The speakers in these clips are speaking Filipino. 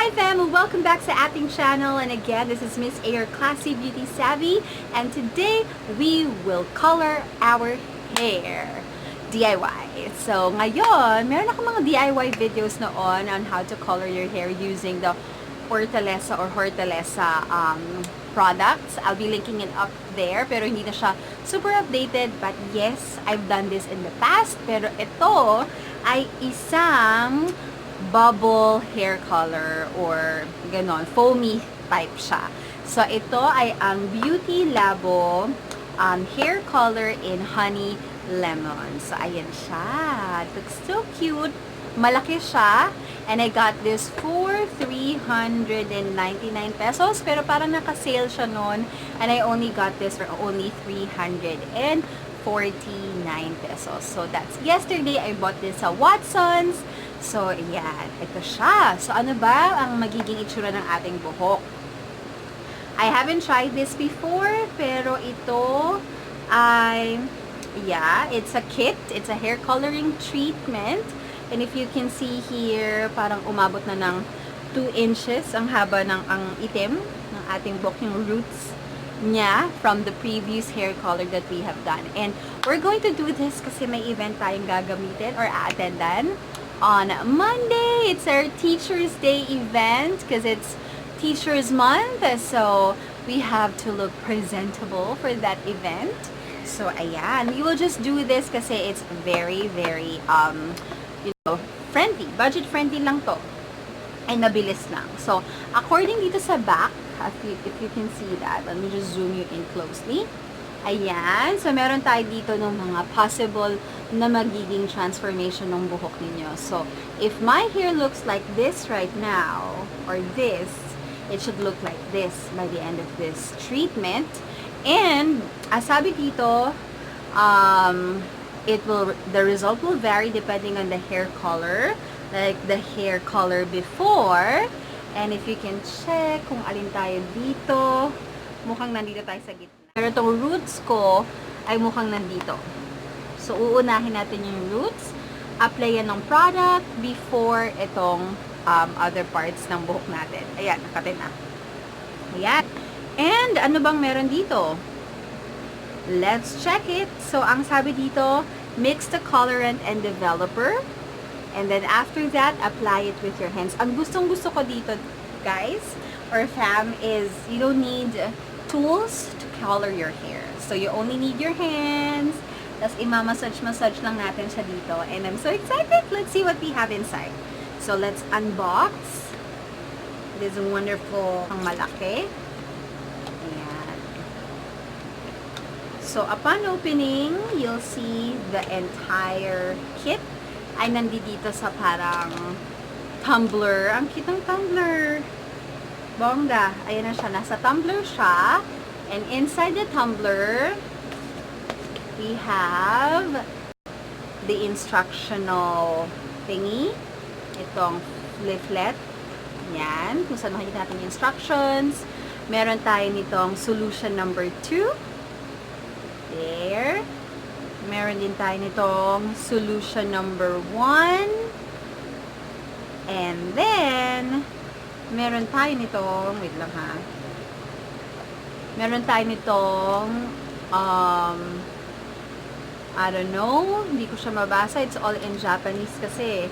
Hi fam! Welcome back sa ating channel, and again, this is Miss A, your classy beauty savvy, and today we will color our hair DIY. So ngayon, meron ako mga DIY videos noon on how to color your hair using the Hortaleza products. I'll be linking it up there, pero hindi na siya super updated, but yes, I've done this in the past, pero ito ay isang bubble hair color or ganon, foamy type siya. So, ito ay ang Beautylabo hair color in honey lemon. So, ayan siya. It looks so cute. Malaki siya. And I got this for 399 pesos. Pero parang naka-sale siya noon. And I only got this for only 349 pesos. So, that's yesterday. I bought this sa Watson's. So, ayan. Ito siya. So, ano ba ang magiging itsura ng ating buhok? I haven't tried this before, pero ito ay, yeah, it's a kit. It's a hair coloring treatment. And if you can see here, parang umabot na ng 2 inches ang haba ng itim ng ating buhok, yung roots niya from the previous hair color that we have done. And we're going to do this kasi may event tayong gagamitin or a-attendan on Monday. It's our Teacher's Day event because it's Teacher's Month. So, we have to look presentable for that event. So, ayan. We will just do this kasi it's very, very, friendly. Budget-friendly lang to. Ay, nabilis lang. So, according dito sa back, if you can see that, let me just zoom you in closely. Ayan. So, meron tayo dito ng mga possible na magiging transformation ng buhok ninyo. So, if my hair looks like this right now, or this, it should look like this by the end of this treatment. And, sabi dito, the result will vary depending on the hair color, like the hair color before. And if you can check kung alin tayo dito, mukhang nandito tayo sa gitna. Pero itong roots ko ay mukhang nandito. So, uunahin natin yung roots. Apply yan ng product before itong other parts ng buhok natin. Ayan, nakate na. Ayan. And, ano bang meron dito? Let's check it. So, ang sabi dito, mix the colorant and developer. And then, after that, apply it with your hands. Ang gustong-gusto ko dito, guys, or fam, is you don't need tools to color your hair. So, you only need your hands. Tapos, imamassage-massage lang natin siya dito. And I'm so excited. Let's see what we have inside. So, let's unbox this wonderful ang malaki. Ayan. So, upon opening, you'll see the entire kit ay nandito sa parang tumbler. Ang cute ng tumbler. Bongga. Ayan na siya. Nasa tumbler siya. And inside the tumbler, we have the instructional thingy. Itong leaflet. Yan. Kung saan makikita natin yung instructions. Meron tayo nitong solution number 2. There. Meron din tayo nitong solution number 1. And then, meron tayo nitong, wait lang ha. Meron tayo nitong, I don't know, hindi ko siya mabasa. It's all in Japanese kasi.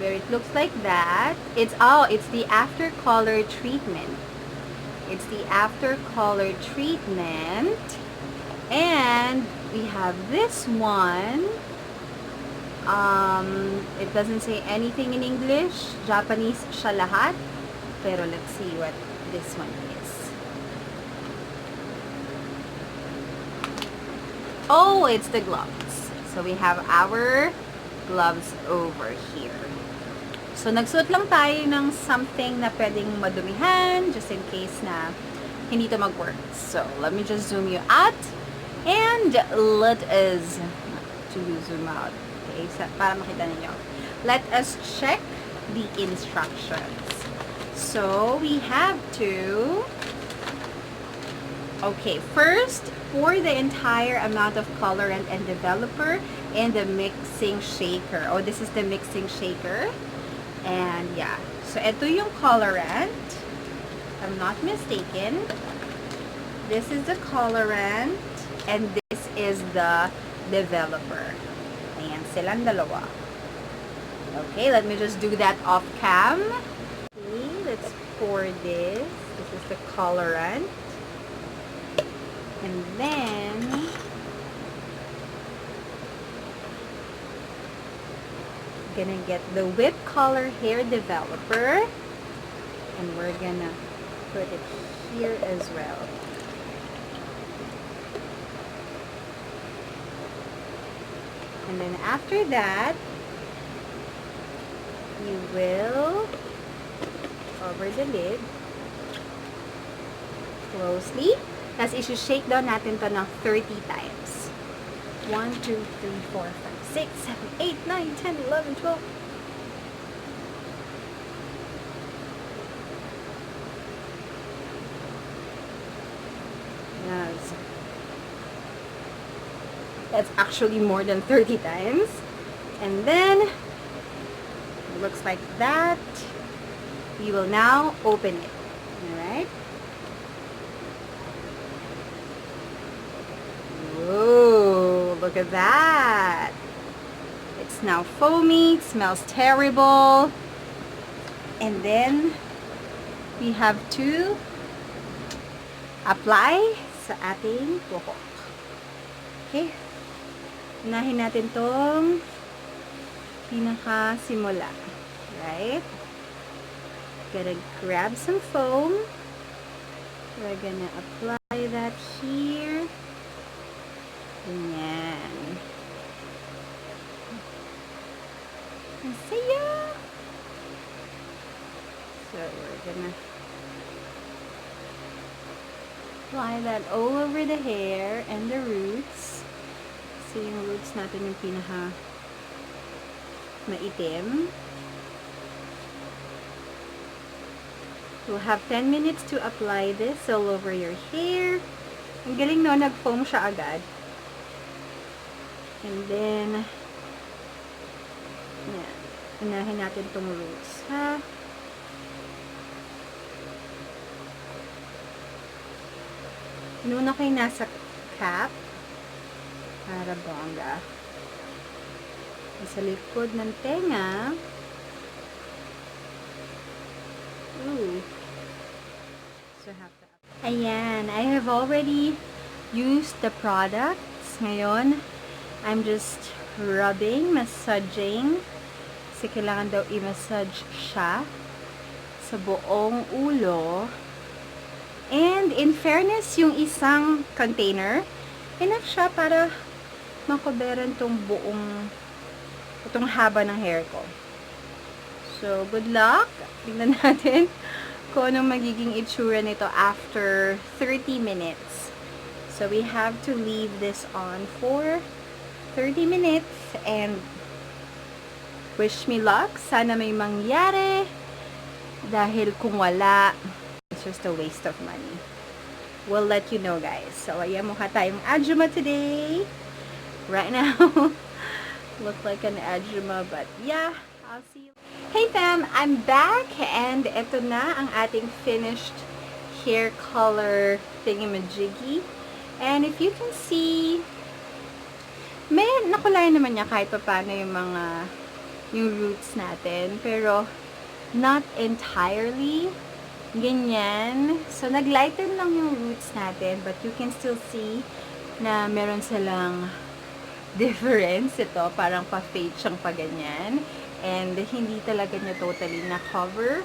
Where it looks like that. It's the after color treatment. It's the after color treatment. And we have this one. It doesn't say anything in English. Japanese siya lahat. Pero let's see what this one is. Oh, it's the gloves. So we have our gloves over here. So, nagsuot lang tayo ng something na pwedeng madumihan just in case na hindi to mag-work. So, let me just zoom you out. And let us, zoom out. Okay, so, para makita ninyo. Let us check the instructions. So, we have to, okay, first, pour the entire amount of colorant and developer in the mixing shaker. Oh, this is the mixing shaker. And yeah, So, ito yung colorant. If I'm not mistaken. This is the colorant. And this is the developer. Ayan, silang dalawa. Okay, let me just do that off cam. Okay, let's pour this. This is the colorant. And then, gonna get the whip color hair developer. And we're gonna put it here as well. And then after that, you will cover the lid closely. Tapos isi-shake down natin to ng 30 times. 1, 2, 3, 4, 5, 6, 7, 8, 9, 10, 11, 12. Yes. That's actually more than 30 times. And then, it looks like that. We will now open it. Alright? Whoa, look at that. It's now foamy, it smells terrible. And then, we have to apply sa ating buhok. Okay? Unahin natin tong pinaka-simula. Right? Gonna grab some foam. We're gonna apply that here. Ganyan. Masaya! So, we're gonna apply that all over the hair and the roots. Kasi yung roots natin yung pinaka maitim. You'll have 10 minutes to apply this all over your hair. Ang galing no, nag-foam siya agad. And then, yan. Unahin natin tong roots, ha? Inuna ko yung nasa cap. Para bongga. Sa likod ng tenga. Ooh. So, have to... Ayan. I have already used the products. Ngayon, I'm just rubbing, massaging. Kasi kailangan daw i-massage siya sa buong ulo. And in fairness, yung isang container, enough siya para makoberan tong buong itong haba ng hair ko. So, good luck. Tingnan natin kung anong magiging itsura nito after 30 minutes. So, we have to leave this on for 30 minutes and wish me luck. Sana may mangyari dahil kung wala, it's just a waste of money. We'll let you know, guys. So, ayan, mukha tayong ajuma today. Right now, look like an ajuma, but yeah, I'll see you. Hey fam, I'm back and ito na ang ating finished hair color thingamajiggy. And if you can see, may nakulay naman niya kahit pa paano yung roots natin, pero not entirely. Ganyan. So, naglighten lang yung roots natin, but you can still see na meron silang difference. Ito, parang pa-fade siyang pa-ganyan. And, hindi talaga niya totally na-cover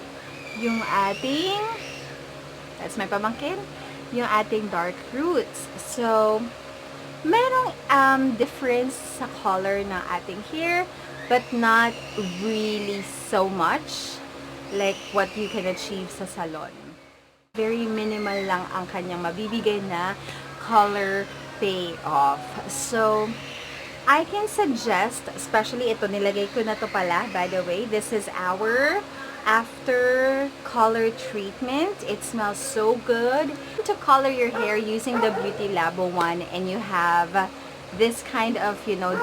yung ating, that's my pamangkin, yung ating dark roots. So, merong difference sa color ng ating hair, but not really so much like what you can achieve sa salon. Very minimal lang ang kanyang mabibigay na color payoff. So, I can suggest, especially ito, nilagay ko na to pala, by the way, this is our after color treatment. It smells so good. To color your hair using the Beautylabo one, and you have this kind of, you know,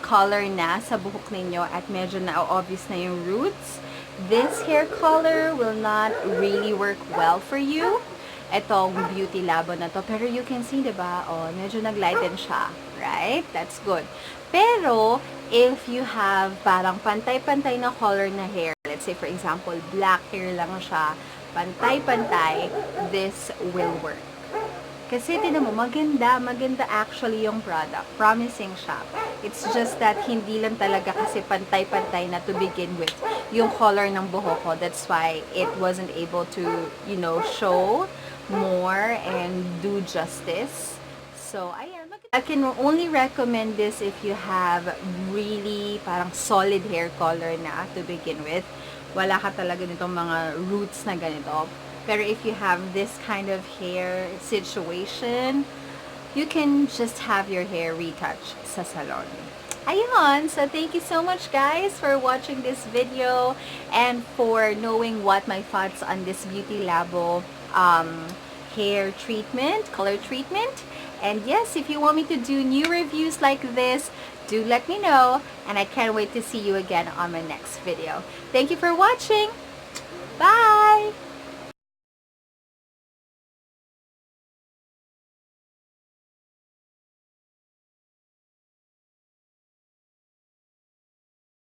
color na sa buhok ninyo at medyo na-obvious na yung roots. this hair color will not really work well for you. Itong Beautylabo na to. Pero you can see, diba? Oh, medyo nag-lighten siya. Right? That's good. Pero, if you have parang pantay-pantay na color na hair, let's say for example, black hair lang siya, pantay-pantay, this will work. Kasi tinan mo, maganda actually yung product. Promising siya. It's just that hindi lang talaga kasi pantay-pantay na to begin with yung color ng buhok ko. That's why it wasn't able to, you know, show more and do justice. So, ayan. I can only recommend this if you have really parang solid hair color na to begin with. Wala ka talaga nitong mga roots na ganito. Pero if you have this kind of hair situation, you can just have your hair retouched sa salon. Ayun! So, thank you so much guys for watching this video and for knowing what my thoughts on this Beautylabo hair treatment, color treatment. And yes, if you want me to do new reviews like this, do let me know. And I can't wait to see you again on my next video. Thank you for watching! Bye!